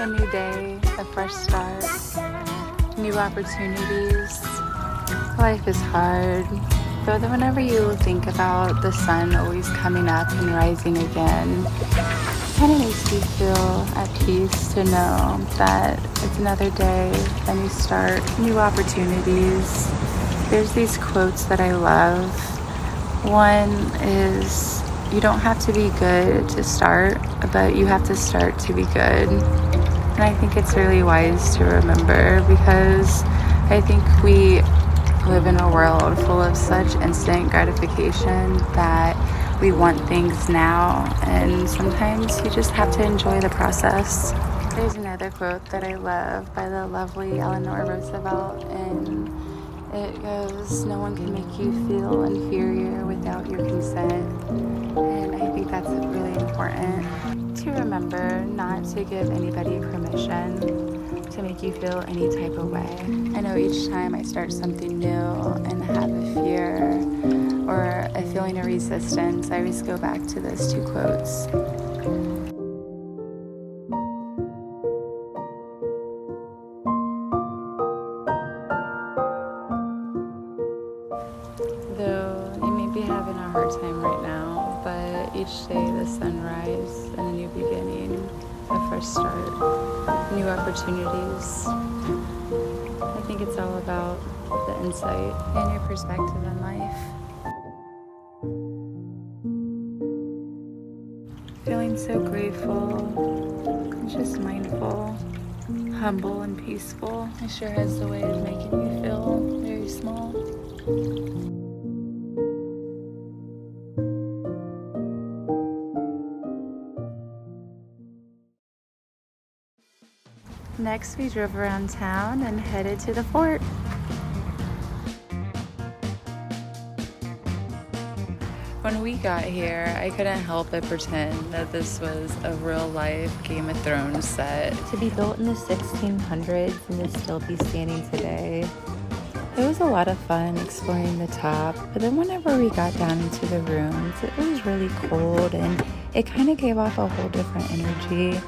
A new day, a fresh start, new opportunities. Life is hard, but whenever you think about the sun always coming up and rising again, it kind of makes you feel at peace to know that it's another day, a new start, new opportunities. There's these quotes that I love. One is, you don't have to be good to start, but you have to start to be good. And I think it's really wise to remember, because I think we live in a world full of such instant gratification that we want things now, and sometimes you just have to enjoy the process. There's another quote that I love by the lovely Eleanor Roosevelt, and it goes, "No one can make you feel inferior without your consent." And I think that's really important to remember, not to give anybody permission to make you feel any type of way. I know each time I start something new and have a fear or a feeling of resistance, I always go back to those two quotes. Though you may be having a hard time right now, but each day the sunrise and a new beginning, a fresh start, new opportunities. I think it's all about the insight and your perspective in life. Feeling so grateful, just mindful, humble and peaceful. It sure has a way of making you feel very small. Next, we drove around town and headed to the fort. When we got here, I couldn't help but pretend that this was a real-life Game of Thrones set. To be built in the 1600s and to still be standing today. It was a lot of fun exploring the top, but then whenever we got down into the rooms, it was really cold and it kind of gave off a whole different energy.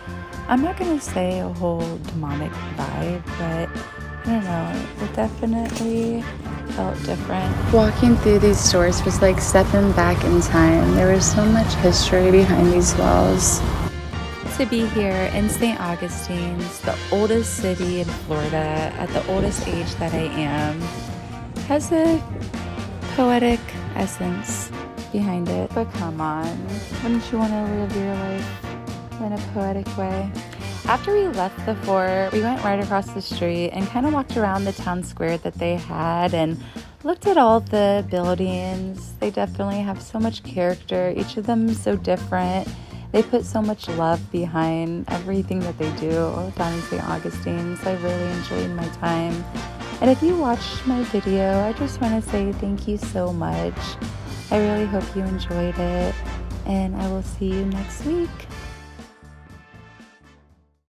I'm not going to say a whole demonic vibe, but I don't know, it definitely felt different. Walking through these stores was like stepping back in time. There was so much history behind these walls. To be here in Saint Augustine's, the oldest city in Florida, at the oldest age that I am, has a poetic essence behind it. But come on, wouldn't you want to live your life in a poetic way? After we left the fort, we went right across the street and kind of walked around the town square that they had and looked at all the buildings. They definitely have so much character. Each of them is so different. They put so much love behind everything that they do down in Saint Augustine, so I really enjoyed my time. And if you watched my video, I just want to say thank you so much. I really hope you enjoyed it, and I will see you next week.